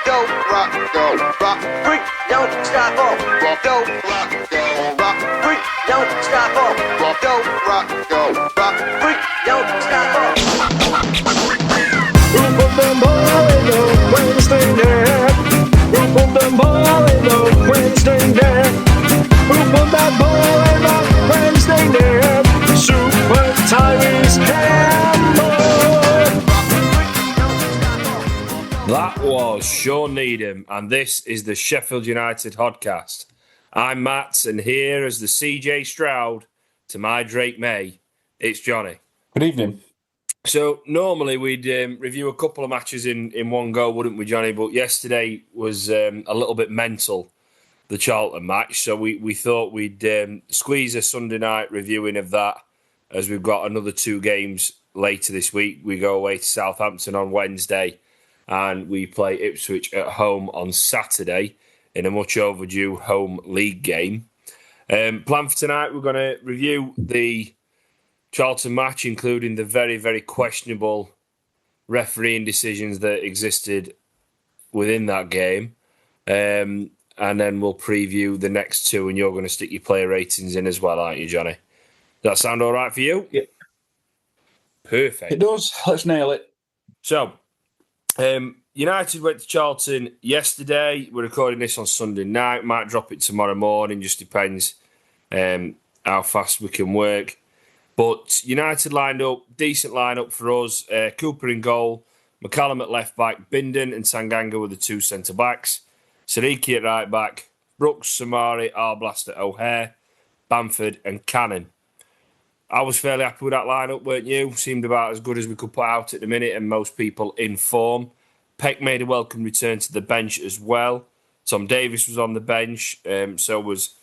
Don't rock, freak, don't stop, don't rock, freak, don't stop, don't rock, freak, don't stop. Who put the ball in the Wednesday night? Who put the ball in the Wednesday night? Who put that ball in the Wednesday night? Super Tyrese Campbell. That was Shaun Needham, and this is the Sheffield United podcast. I'm Matt, and here as the CJ Stroud to my Drake May, it's Jonny. Good evening. So normally we'd review a couple of matches in one go, wouldn't we, Jonny? But yesterday was a little bit mental, the Charlton match. So we thought we'd squeeze a Sunday night reviewing of that, as we've got another two games later this week. We go away to Southampton on Wednesday, and we play Ipswich at home on Saturday in a much overdue home league game. Plan for tonight, we're going to review the Charlton match, including the very, very questionable refereeing decisions that existed within that game. And then we'll preview the next two, and you're going to stick your player ratings in as well, aren't you, Jonny? Does that sound all right for you? Yeah. Perfect. It does. Let's nail it. So, United went to Charlton yesterday. We're recording this on Sunday night. Might drop it tomorrow morning. Just depends how fast we can work. But United lined up, decent lineup for us. Cooper in goal, McCallum at left back, Bindon and Tanganga were the two centre backs. Sariki at right back, Brooks, Samari, Arblast at O'Hare, Bamford and Cannon. I was fairly happy with that lineup, weren't you? Seemed about as good as we could put out at the minute, and most people in form. Peck made a welcome return to the bench as well. Tom Davis was on the bench, so was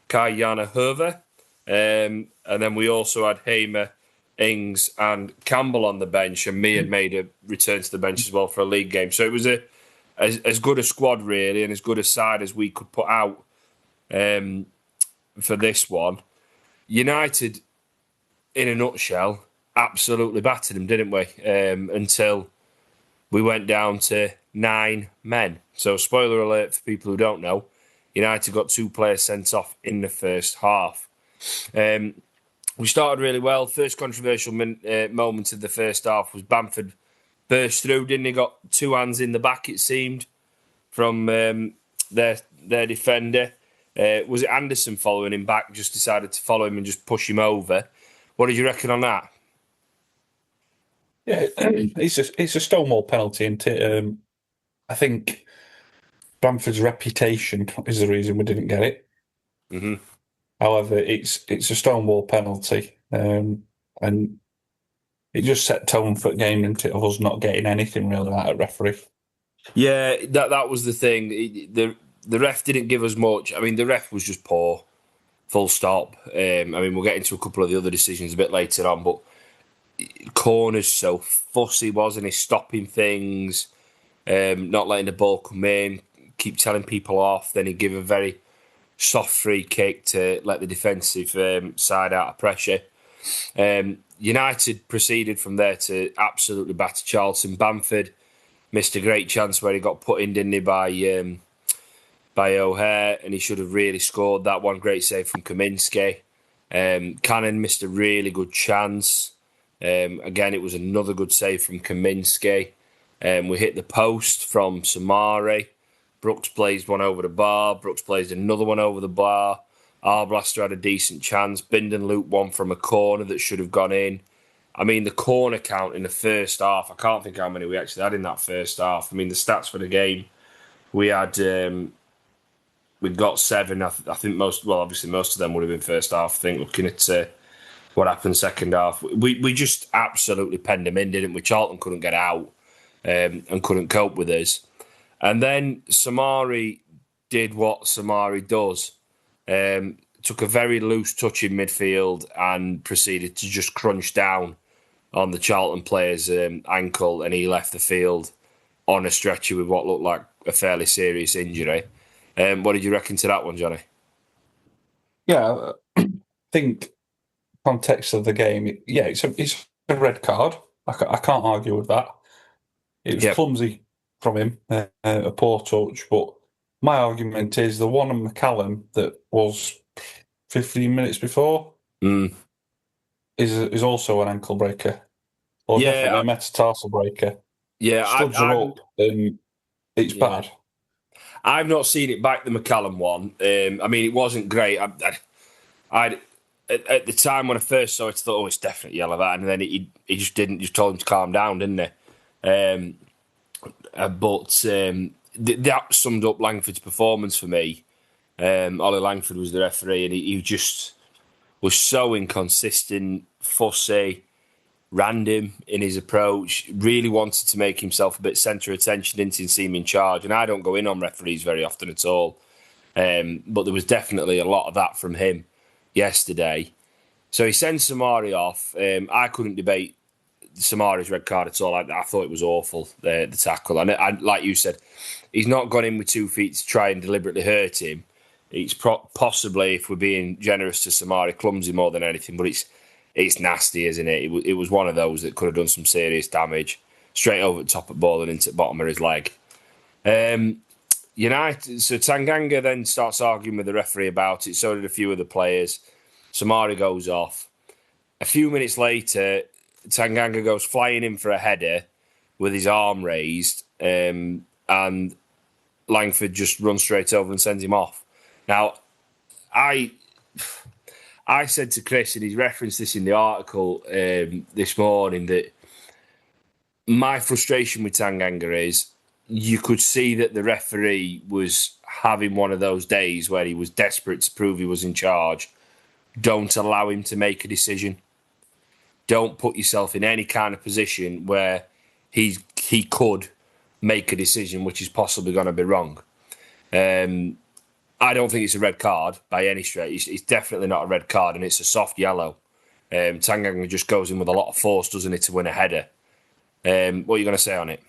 Kai Jana Herve. And then we also had Hamer, Ings and Campbell on the bench, and me had made a return to the bench as well for a league game. So it was as good a squad, really, and as good a side as we could put out for this one. United, in a nutshell, absolutely battered them, didn't we? Until we went down to 9 men. So, spoiler alert for people who don't know, United got 2 players sent off in the first half. We started really well. First controversial moment of the first half was Bamford burst through, didn't he? Got 2 hands in the back, it seemed, from their defender. Was it Anderson following him back? Just decided to follow him and just push him over. What did you reckon on that? Yeah, it's a Stonewall penalty, isn't it? I think Bamford's reputation is the reason we didn't get it. Mm-hmm. However, it's a Stonewall penalty, and it just set tone for the game, didn't it, of us not getting anything really out of referee. Yeah, that was the thing. The ref didn't give us much. I mean, the ref was just poor. Full stop. I mean, we'll get into a couple of the other decisions a bit later on, but Corner's so fussy, wasn't he? Stopping things, not letting the ball come in, keep telling people off. Then he'd give a very soft free kick to let the defensive side out of pressure. United proceeded from there to absolutely batter Charlton. Bamford missed a great chance where he got put in, didn't he, by O'Hare, and he should have really scored that one. Great save from Kaminski. Cannon missed a really good chance. Again, it was another good save from Kaminski. We hit the post from Samari. Brooks blazed one over the bar. Brooks blazed another one over the bar. Arblaster had a decent chance. Bindon looped one from a corner that should have gone in. I mean, the corner count in the first half, I can't think how many we actually had in that first half. I mean, the stats for the game, we had... we got 7. I think obviously most of them would have been first half. I think looking at what happened second half, we just absolutely penned them in, didn't we? Charlton couldn't get out and couldn't cope with us. And then Samari did what Samari does. Took a very loose touch in midfield and proceeded to just crunch down on the Charlton player's ankle, and he left the field on a stretcher with what looked like a fairly serious injury. What did you reckon to that one, Jonny? Yeah, I think context of the game, it's a red card. I can't argue with that. It was from him, a poor touch. But my argument is the one on McCallum that was 15 minutes before is also an ankle breaker, or definitely a metatarsal breaker. Yeah, Studs are up, and it's bad. I've not seen it back, the McCallum one. I mean, it wasn't great. At the time when I first saw it, I thought, oh, it's definitely yellow that, and then he just didn't. Just told him to calm down, didn't he? That summed up Langford's performance for me. Oli Langford was the referee, and he just was so inconsistent, fussy, random in his approach. Really wanted to make himself a bit centre of attention, didn't seem in charge. And I don't go in on referees very often at all, but there was definitely a lot of that from him yesterday. So he sends Samari off. I couldn't debate Samari's red card at all. I thought it was awful, the tackle. And like you said, he's not gone in with 2 feet to try and deliberately hurt him. It's possibly, if we're being generous to Samari, clumsy more than anything, but it's nasty, isn't it? It was one of those that could have done some serious damage. Straight over the top of the ball and into the bottom of his leg. United. So Tanganga then starts arguing with the referee about it. So did a few of the players. Samari goes off. A few minutes later, Tanganga goes flying in for a header with his arm raised, and Langford just runs straight over and sends him off. Now, I said to Chris, and he's referenced this in the article this morning, that my frustration with Tanganga is you could see that the referee was having one of those days where he was desperate to prove he was in charge. Don't allow him to make a decision. Don't put yourself in any kind of position where he could make a decision which is possibly going to be wrong. I don't think it's a red card by any stretch. It's definitely not a red card, and it's a soft yellow. Tanganga just goes in with a lot of force, doesn't it, to win a header. What are you going to say on it?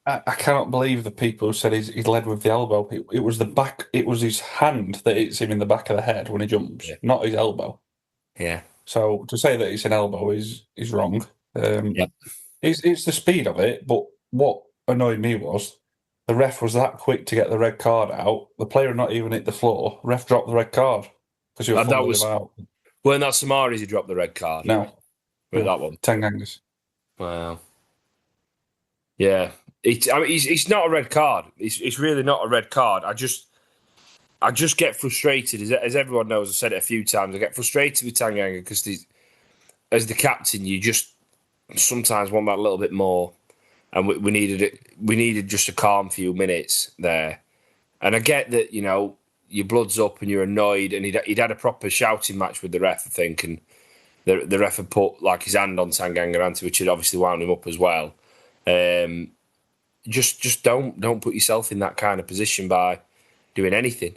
I cannot believe the people who said he led with the elbow. It was the back. It was his hand that hits him in the back of the head when he jumps, not his elbow. Yeah. So to say that it's an elbow is wrong. It's the speed of it. But what annoyed me was the ref was that quick to get the red card out. The player had not even hit the floor. Ref dropped the red card because he was fumbling him out. Weren't that Samari's who dropped the red card? No. With that one? Tanganga's. Wow. Yeah. It's not a red card. It's really not a red card. I just get frustrated, as everyone knows. I've said it a few times. I get frustrated with Tanganga because as the captain, you just sometimes want that little bit more. And we needed it. We needed just a calm few minutes there. And I get that, your blood's up and you're annoyed. And he'd had a proper shouting match with the ref, I think, and the ref had put like his hand on Tanganga, which had obviously wound him up as well. Just don't put yourself in that kind of position by doing anything.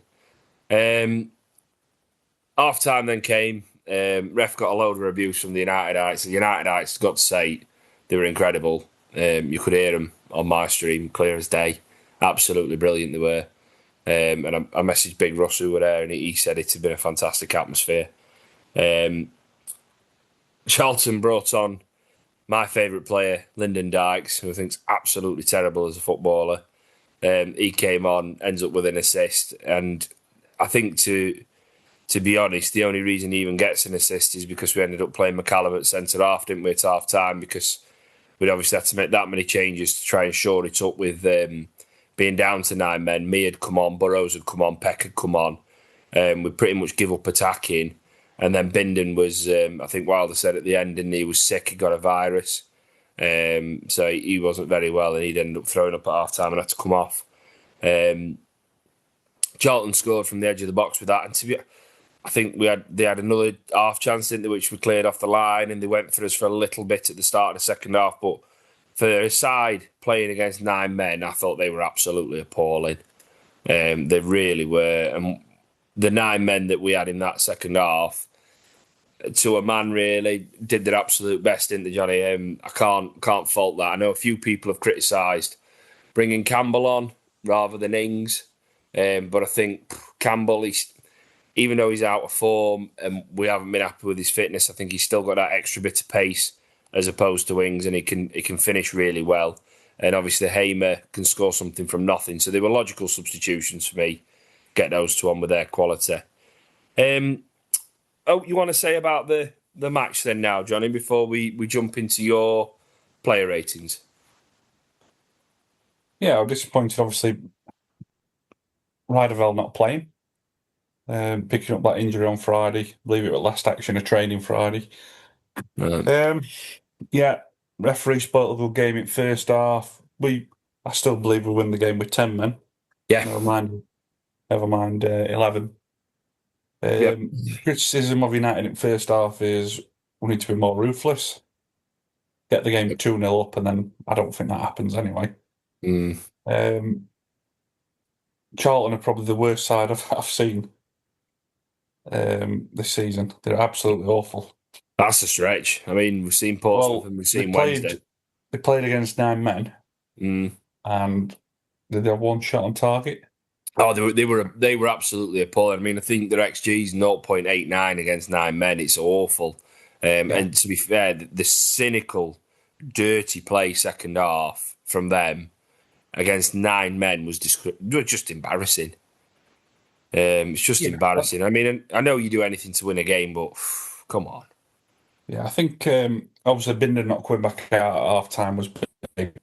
Half time then came. Ref got a load of abuse from the Unitedites. The Unitedites, got to say, they were incredible. You could hear them on my stream, clear as day. Absolutely brilliant they were. And I messaged Big Russ, who were there, and he said it had been a fantastic atmosphere. Charlton brought on my favourite player, Lyndon Dykes, who I think's absolutely terrible as a footballer. He came on, ends up with an assist, and I think to be honest, the only reason he even gets an assist is because we ended up playing McCallum at centre half, didn't we, at half time, because we'd obviously had to make that many changes to try and shore it up with being down to 9 men. Me had come on, Burrows had come on, Peck had come on. We pretty much give up attacking. And then Bindon was, I think Wilder said at the end, and he was sick, he got a virus. So he wasn't very well, and he'd ended up throwing up at half time and had to come off. Charlton scored from the edge of the box with that. And I think they had another half chance, didn't they, which we cleared off the line, and they went for us for a little bit at the start of the second half. But for a side playing against 9 men, I thought they were absolutely appalling. They really were. And the 9 men that we had in that second half, to a man, really did their absolute best, didn't they, Jonny? I can't fault that. I know a few people have criticised bringing Campbell on rather than Ings, but I think Campbell, even though he's out of form and we haven't been happy with his fitness, I think he's still got that extra bit of pace as opposed to Ings, and he can finish really well. and obviously Hamer can score something from nothing. So they were logical substitutions for me. Get those two on with their quality. You want to say about the match then now, Jonny, before we jump into your player ratings? Yeah, I'm disappointed, obviously, Riderville not playing. Picking up that injury on Friday. I believe it was last action of training Friday. Yeah, referee spoiled a good game in first half. I still believe we win the game with 10 men. Yeah. Never mind 11. Criticism of United in first half is we need to be more ruthless. Get the game 2-0 up, and then I don't think that happens anyway. Charlton are probably the worst side I've seen this season. They're absolutely awful. That's a stretch. I mean, we've seen Portsmouth and we've seen Wednesday. They played against 9 men, and did they have one shot on target? Oh, they were absolutely appalling. I mean, I think their XG is 0.89 against 9 men. It's awful. And to be fair, the cynical, dirty play second half from them against 9 men was just embarrassing. It's just embarrassing. I mean, I know you do anything to win a game, but come on. Yeah, I think obviously Binder not coming back out at half time was big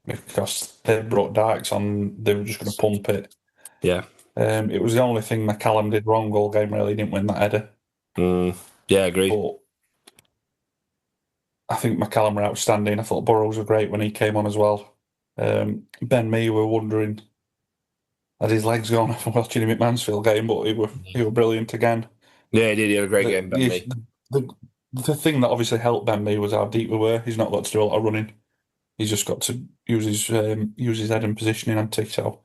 because they brought Dykes on. They were just going to pump it. Yeah. It was the only thing McCallum did wrong all game, really. He didn't win that header. Yeah, I agree. But I think McCallum were outstanding. I thought Burrows were great when he came on as well. Ben Mee were wondering, had his legs gone from watching him at Mansfield game, but he were brilliant again. Yeah, he did. He had a great game, Ben Mee. The thing that obviously helped Ben Mee was how deep we were. He's not got to do a lot of running. He's just got to use his head and positioning and so.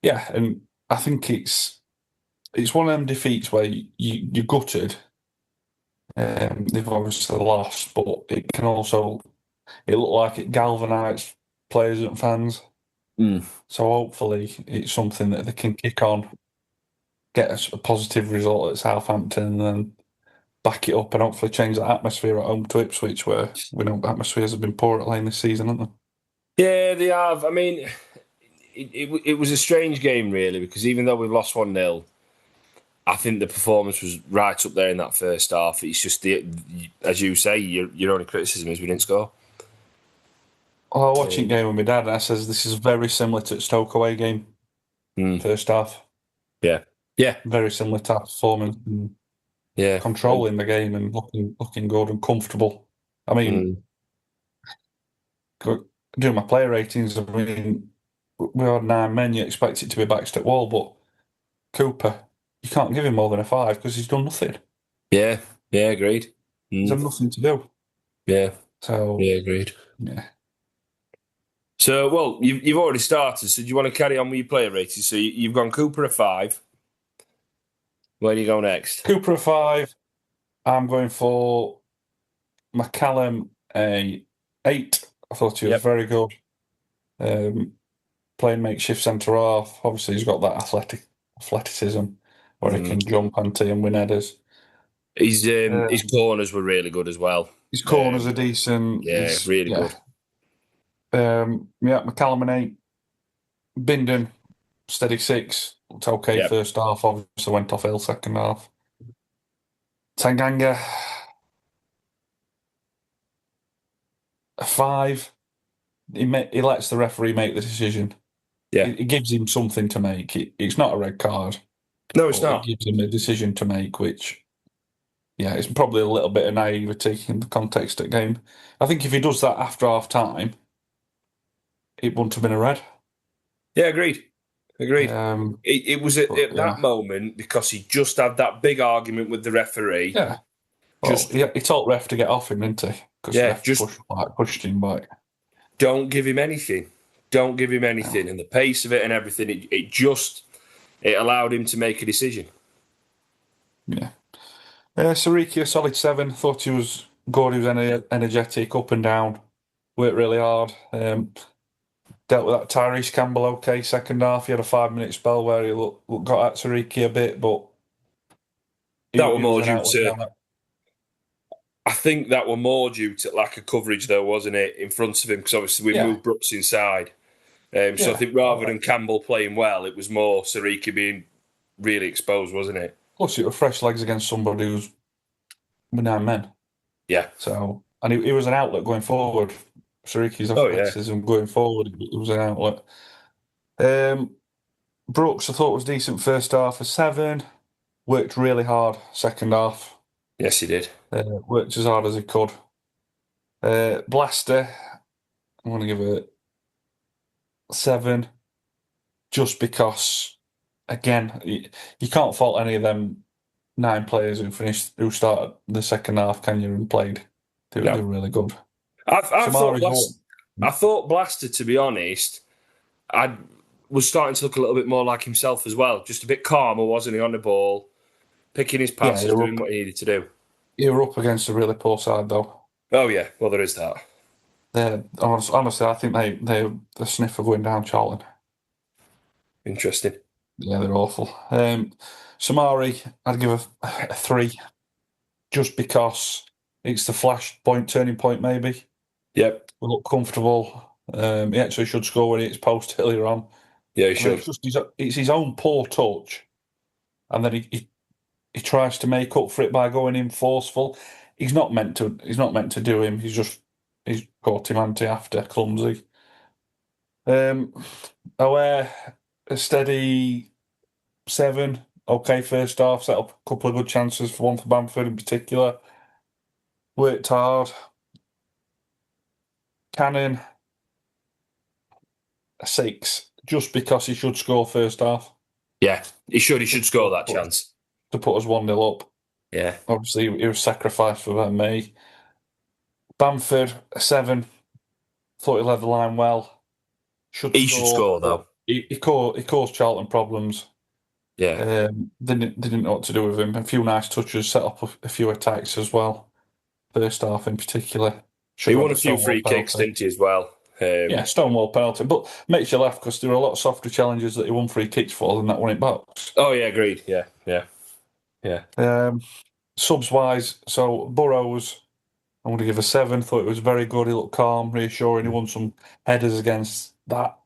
Yeah, and I think it's one of them defeats where you're gutted. They've obviously lost, but it looked like it galvanised players and fans. So hopefully it's something that they can kick on, get a positive result at Southampton, and then back it up and hopefully change the atmosphere at home to Ipswich, where we know atmospheres have been poor at Lane this season, haven't they? Yeah, they have. I mean, it was a strange game, really, because even though we've lost 1-0, I think the performance was right up there in that first half. It's just, as you say, your only criticism is we didn't score. I was watching game with my dad, and I says this is very similar to the Stoke away game. First half. Yeah. Very similar to that performance. Controlling the game and looking good and comfortable. I mean, doing my player ratings, I mean, we had 9 men, you expect it to be backstep wall, but Cooper, you can't give him more than a 5 because he's done nothing. Yeah, agreed. He's had nothing to do. Yeah. So, yeah, agreed. Yeah. So, well, you've already started, so do you want to carry on with your player ratings? So you've gone Cooper a 5. Where do you go next? Cooper a 5. I'm going for McCallum a 8. I thought he was very good. Playing makeshift centre half. Obviously, he's got that athleticism where he can jump and win headers. His corners were really good as well. His corners are decent. Yeah, really good. McCallum an 8. Bindon, steady 6. Looked okay first half. Obviously went off ill second half. Tanganga a 5. He lets the referee make the decision. Yeah, it gives him something to make. It's not a red card. No, it's not. It gives him a decision to make, which, it's probably a little bit of naivety in the context of the game. I think if he does that after half time, it wouldn't have been a red. Yeah, agreed. It was at that moment because he just had that big argument with the referee. Yeah. He told ref to get off him, didn't he? Because pushed him back. Don't give him anything. And the pace of it and everything, it allowed him to make a decision. Yeah. Sariki, a solid 7. Thought he was good. He was energetic, up and down. Worked really hard. Dealt with that Tyrese Campbell okay second half. He had a 5-minute spell where he got at Sariki a bit, but that was more due to I think that were more due to lack of coverage, though, wasn't it, in front of him? Because obviously we Yeah, moved Brooks inside. So I yeah. think rather than Campbell playing well, it was more Sariki being really exposed, wasn't it? Plus, it was fresh legs against somebody who's with 9 men. Yeah. So, and he was an outlet going forward. Sariki's Oh yeah. athleticism going forward, it was an outlet. Um, Brooks, I thought was decent first half, a 7. Worked really hard second half. Yes, he did. Worked as hard as he could. Blaster, I'm going to give it 7, just because, again, you can't fault any of them 9 players who started the second half, can you, and played. They No, were really good. I thought Samari's all. I thought Blaster, to be honest, I was starting to look a little bit more like himself as well. Just a bit calmer, wasn't he, on the ball, picking his Yeah, passes, doing what he needed to do. you're up against a really poor side, though. Oh yeah, well there is that. Honestly, I think they're the sniff of going down Charlton. Interesting. Yeah, they're awful. Samari, I'd give a 3, just because it's the turning point, maybe. Yep. We look comfortable. He actually should score when he hits post earlier on. Yeah, he I mean, should. it's his own poor touch, and then he tries to make up for it by going in forceful. He's not meant to. He's not meant to do him. He's caught him anti after clumsy. Um, Aware, a steady 7. Okay, first half, set up a couple of good chances, for one for Bamford in particular. Worked hard. Cannon, a 6, just because he should score first half. Yeah, he should. He should score that chance. To put us 1-0 up. Yeah. Obviously, he was sacrificed for me. Bamford, a 7. Thought he led the line well. He should score though. He caused Charlton problems. Yeah. Didn't know what to do with him. A few nice touches, set up a few attacks as well. First half in particular. He won a few free kicks, didn't he, as well? Yeah, Stonewall penalty. But makes you laugh because there were a lot of softer challenges that he won free kicks for than that one in box. Oh yeah, agreed. Yeah. Subs wise, so Burrows, I'm going to give a 7. Thought it was very good. He looked calm, reassuring. He won some headers against that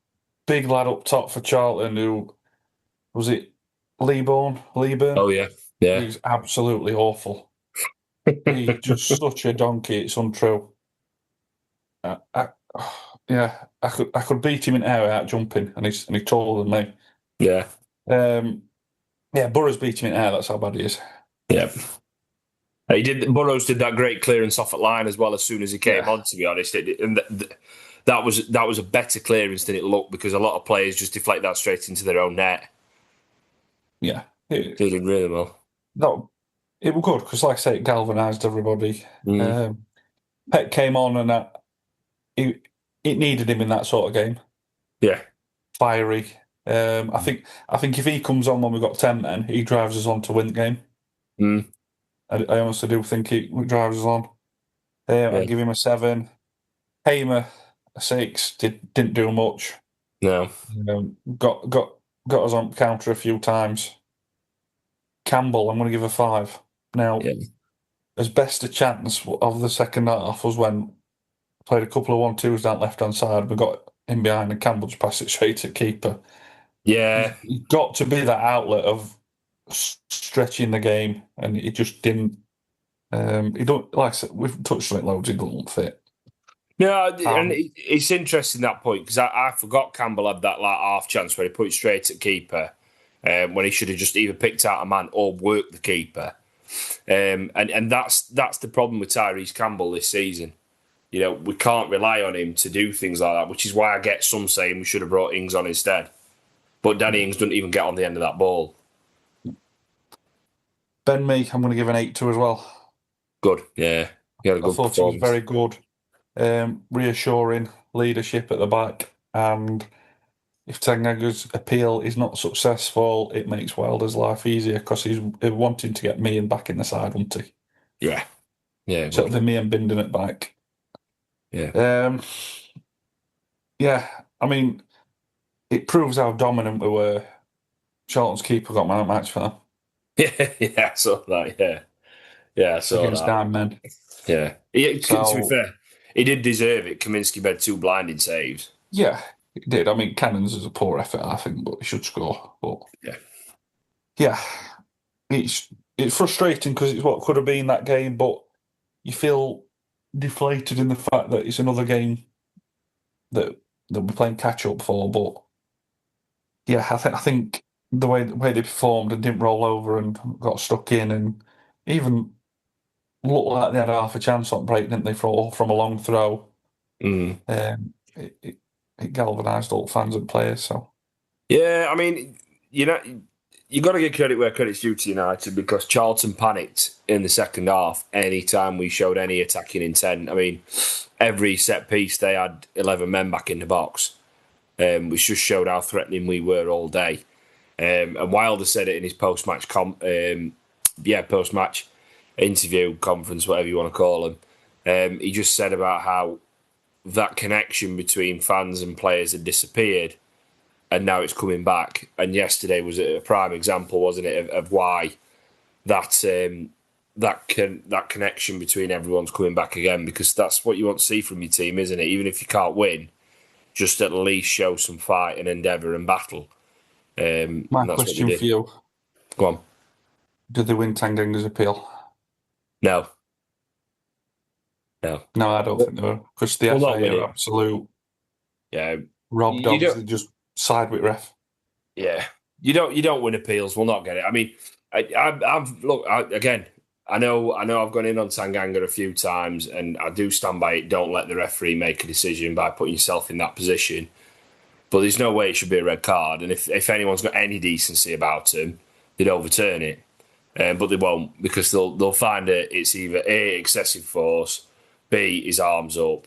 big lad up top for Charlton who, was it Leaburn? Oh yeah. Yeah. He's absolutely awful. He's just such a donkey. It's untrue. I could beat him in air without jumping, and he's taller than me. Yeah. Burrows beat him in air. That's how bad he is. Yeah. He did. Burrows did that great clearance off at line as well as soon as he came on. To be honest, that was a better clearance than it looked because a lot of players just deflect that straight into their own net. Yeah, he did really well. It was good because, like I say, it galvanised everybody. Peck came on and it needed him in that sort of game. Yeah, fiery. I think if he comes on when we've got 10 men, he drives us on to win the game. I honestly do think he drives us on. I'd give him a 7. Hamer, a 6. Didn't do much. No. Got us on counter a few times. Campbell, I'm going to give a 5. Now, as best a chance of the second half was when we played a couple of 1-2s down left-hand side. We got in behind and Campbell just passed it straight to keeper. Yeah. He's got to be that outlet of stretching the game, and he just didn't. He don't, like I said, we've touched on it loads. He don't fit. No, and it's interesting that point because I forgot Campbell had that like half chance where he put it straight at keeper when he should have just either picked out a man or worked the keeper. And that's the problem with Tyrese Campbell this season. You know, we can't rely on him to do things like that, which is why I get some saying we should have brought Ings on instead. But Danny Ings doesn't even get on the end of that ball. Ben Mee, I'm going to give an 8 to as well. Good, yeah. He had a good I thought performance. He was very good. Reassuring leadership at the back. And if Tangaga's appeal is not successful, it makes Wilder's life easier because he's wanting to get me and back in the side, won't he? Yeah. Yeah. So it'll be me and Binden at back. Yeah. I mean, it proves how dominant we were. Charlton's keeper got man of the match for them. Yeah, I saw that, yeah. Yeah, I saw against that. 9 men. Yeah. To be fair, he did deserve it. Kaminsky made 2 blinding saves. Yeah, it did. I mean, Cannons is a poor effort, I think, but he should score. But Yeah. yeah, it's frustrating because it's what could have been that game, but you feel deflated in the fact that it's another game that we're playing catch up for. But yeah, I think the way they performed and didn't roll over and got stuck in, and even looked like they had half a chance on break, didn't they, from a long throw? Mm. It galvanised all fans and players. So Yeah, I mean, you got to give credit where credit's due to United because Charlton panicked in the second half any time we showed any attacking intent. I mean, every set piece they had 11 men back in the box, which just showed how threatening we were all day. And Wilder said it in his post-match post-match interview, conference, whatever you want to call him. He just said about how that connection between fans and players had disappeared, and now it's coming back. And yesterday was a prime example, wasn't it, of why that connection between everyone's coming back again, because that's what you want to see from your team, isn't it? Even if you can't win, just at least show some fight and endeavour and battle. my that's question for you: Go on. did they win Tanganga's appeal? No, No, I don't think they were, because the We'll not FA win are it. absolute Yeah, rob you dogs. don't. They just side with ref. Yeah, you don't win appeals. We'll not get it. I mean, again. I know I've gone in on Tanganga a few times, and I do stand by it. Don't let the referee make a decision by putting yourself in that position. But there's no way it should be a red card. And if anyone's got any decency about him, they'd overturn it. But they won't, because they'll find it's either A, excessive force, B, his arms up,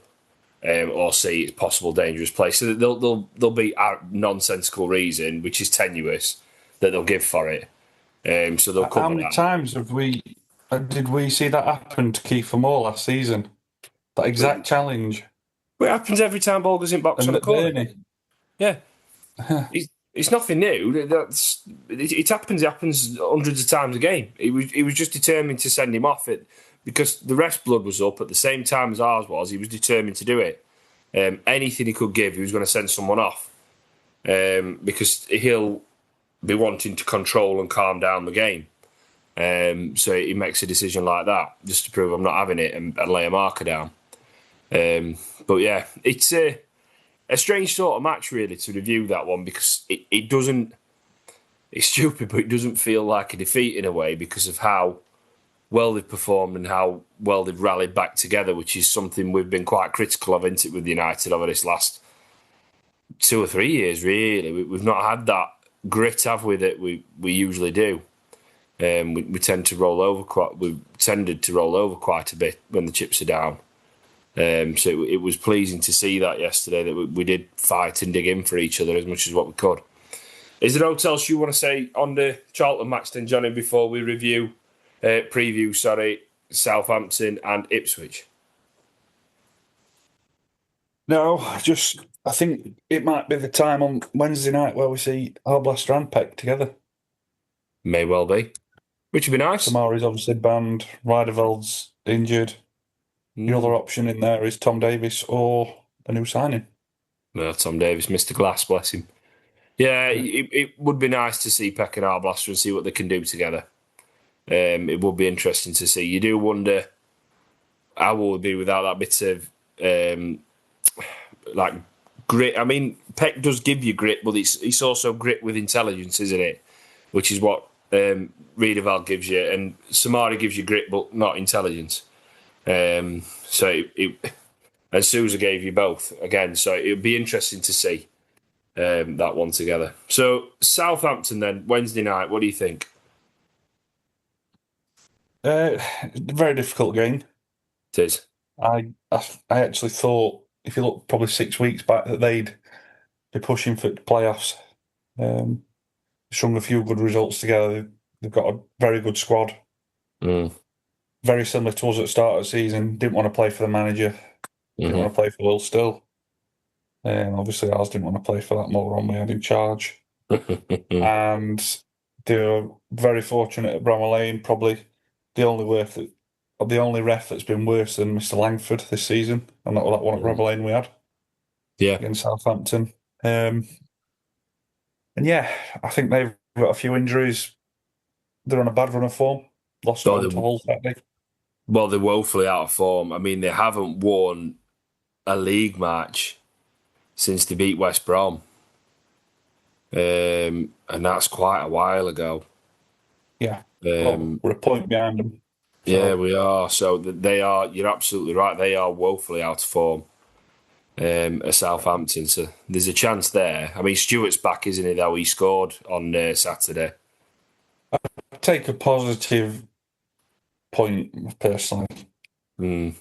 or C, it's possible dangerous play. So there'll be a nonsensical reason, which is tenuous, that they'll give for it. So they'll cover How many that. times did we see that happen to Kiefer Moore last season? That exact challenge. Well, it happens every time ball goes in box And on a corner. McBurney. Yeah. It's nothing new. It happens. It happens hundreds of times a game. He was just determined to send him off it because the ref's blood was up at the same time as ours was. He was determined to do it. Anything he could give, he was going to send someone off because he'll be wanting to control and calm down the game. So he makes a decision like that just to prove I'm not having it and lay a marker down. But yeah, it's a strange sort of match, really, to review that one because it doesn't. It's stupid, but it doesn't feel like a defeat in a way because of how well they've performed and how well they've rallied back together, which is something we've been quite critical of, isn't it, with United over this last 2 or 3 years. Really, we've not had that grit, have we? That we usually do. We tend to roll over quite. We tended to roll over quite a bit when the chips are down. So it was pleasing to see that yesterday, that we did fight and dig in for each other as much as what we could. Is there anything else you want to say on the Charlton match then, Jonny, before we preview Southampton and Ipswich? No, I think it might be the time on Wednesday night where we see Arblaster and Peck together. May well be. Which would be nice. Samari's obviously banned, Reideveld's injured. The other option in there is Tom Davis or a new signing. Well, Tom Davis, Mr. Glass, bless him. Yeah, it would be nice to see Peck and Arblaster and see what they can do together. It would be interesting to see. You do wonder how will it be without that bit of like grit. I mean, Peck does give you grit, but it's also grit with intelligence, isn't it? Which is what Riedewald gives you, and Samari gives you grit, but not intelligence. And Sousa gave you both again, so it would be interesting to see that one together. So Southampton then, Wednesday night, what do you think? Very difficult game. It is. I actually thought, if you look probably 6 weeks back, that they'd be pushing for the playoffs. Strung a few good results together. They've got a very good squad. Very similar to us at the start of the season. Didn't want to play for the manager. Didn't want to play for Will Still. Obviously, ours didn't want to play for that moron we had in charge. And they were very fortunate at Bramall Lane. Probably the only way the only ref that's been worse than Mr. Langford this season, and that one at Rubber Lane we had Yeah. against Southampton. And yeah, I think they've got a few injuries. They're on a bad run of form. Lost at home to Hull Saturday. Well, they're woefully out of form. I mean, they haven't won a league match since they beat West Brom. And that's quite a while ago. Yeah. We're a point behind them. So. Yeah, we are. So they are, you're absolutely right. They are woefully out of form at Southampton. So there's a chance there. I mean, Stewart's back, isn't he, though? He scored on Saturday. I take a positive point, personally. A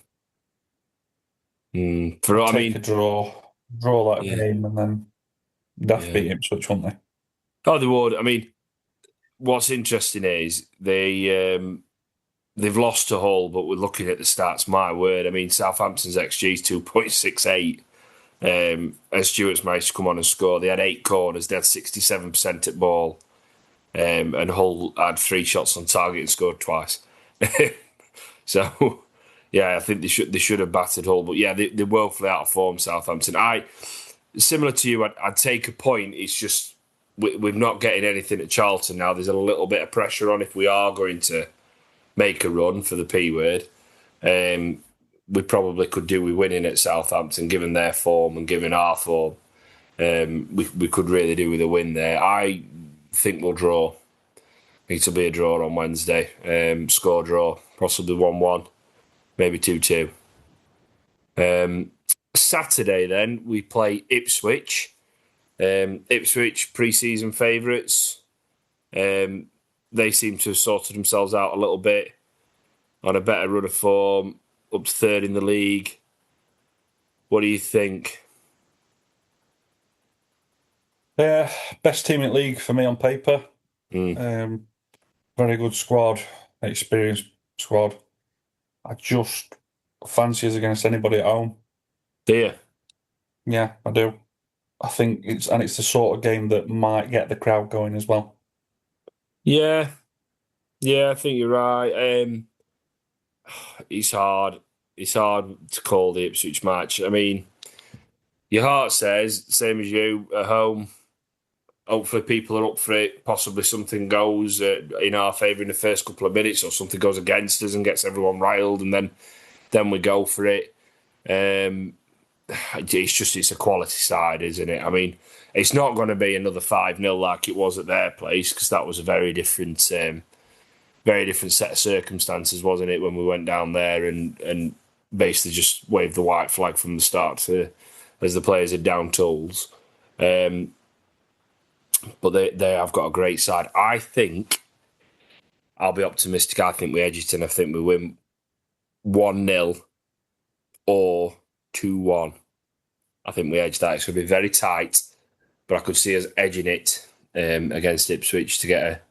draw that game, and then they'd beat Ipswich, wouldn't they? Oh, they would. I mean, what's interesting is they've lost to Hull, but we're looking at the stats. My word, I mean, Southampton's XG is 2.68. And Stewart's managed to come on and score. They had 8 corners. They had 67% at ball, and Hull had 3 shots on target and scored twice. So, yeah, I think they should have battered Hull, but yeah, they're woefully out of form. Southampton. Similar to you, I'd take a point. It's just we're not getting anything at Charlton now. There's a little bit of pressure on if we are going to make a run for the P word. We probably could do with winning at Southampton, given their form and given our form. We could really do with a win there. I think we'll draw. It'll be a draw on Wednesday. Score draw, possibly 1-1, maybe 2-2. Saturday, then, we play Ipswich. Ipswich, pre-season favourites. They seem to have sorted themselves out a little bit, on a better run of form, up to 3rd in the league. What do you think? Best team in the league for me on paper. Very good squad, experienced squad. I just fancy us against anybody at home. Do you? Yeah, I do. I think it's the sort of game that might get the crowd going as well. Yeah, I think you're right. It's hard. It's hard to call the Ipswich match. I mean, your heart says, same as you, at home. Hopefully people are up for it. Possibly something goes in our favour in the first couple of minutes, or something goes against us and gets everyone riled, and then we go for it. It's a quality side, isn't it? I mean, it's not going to be another 5-0 like it was at their place, because that was a very different set of circumstances, wasn't it, when we went down there and basically just waved the white flag from the start as the players had down tools. But they have got a great side. I think I'll be optimistic. I think we edge it, and I think we win 1-0 or 2-1. I think we edge that. It's going to be very tight, but I could see us edging it against Ipswich to get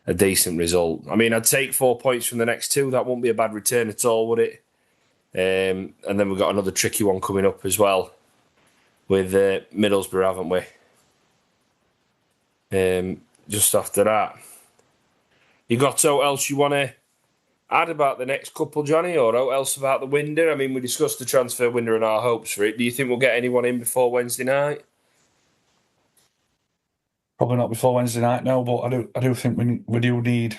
a decent result. I mean, I'd take 4 points from the next 2. That wouldn't be a bad return at all, would it? And then we've got another tricky one coming up as well with Middlesbrough, haven't we? Just after that. You got something else you want to add about the next couple, Jonny, or else about the window? I mean, we discussed the transfer window and our hopes for it. Do you think we'll get anyone in before Wednesday night? Probably not before Wednesday night, no, but I do think we do need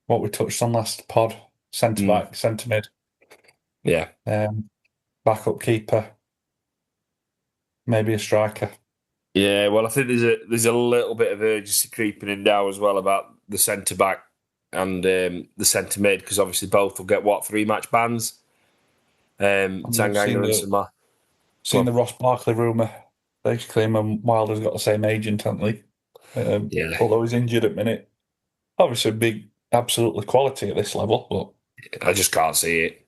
what we touched on last pod: centre back, centre mid, backup keeper, maybe a striker. Yeah, well, I think there's a little bit of urgency creeping in now as well about the centre back and the centre mid, because obviously both will get 3-match bans. Tanganga and Samar. Seen the Ross Barkley rumour. They claim Wilder's got the same agent, haven't they? Although he's injured at the minute. Obviously, big, absolutely quality at this level, but I just can't see it.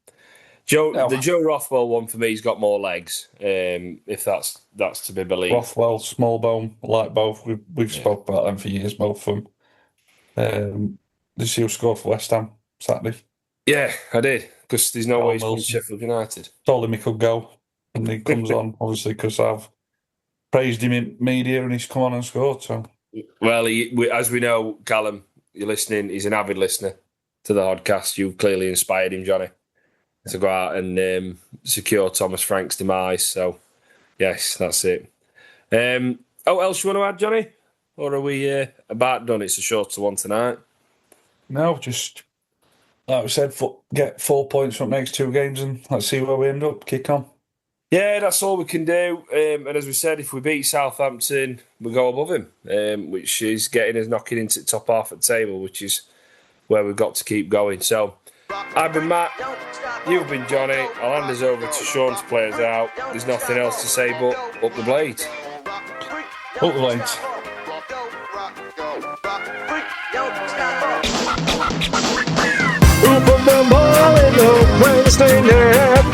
The Joe Rothwell one for me has got more legs, if that's to be believed. Rothwell, Smallbone, like both. We've spoke about them for years, both of them. Did you see who scored for West Ham Saturday? Yeah, I did, because there's no way he's from Sheffield United. Told him he could go, and he comes on, obviously, because I've praised him in media and he's come on and scored. So, well, as we know, Callum, you're listening, he's an avid listener. to the podcast. You've clearly inspired him, Jonny, to go out and secure Thomas Frank's demise. So, yes, that's it. What else you want to add, Jonny? Or are we about done? It's a shorter one tonight. No, just like we said, get 4 points from next 2 games and let's see where we end up. Kick on. Yeah, that's all we can do. And as we said, if we beat Southampton, we go above him, which is getting us knocking into the top half of the table, which is where we've got to keep going. So, I've been Matt, you've been Jonny. I'll hand us over to Shaun to play us out. There's nothing else to say but up the blades. Up the blades. Who put the ball in the Wednesday net?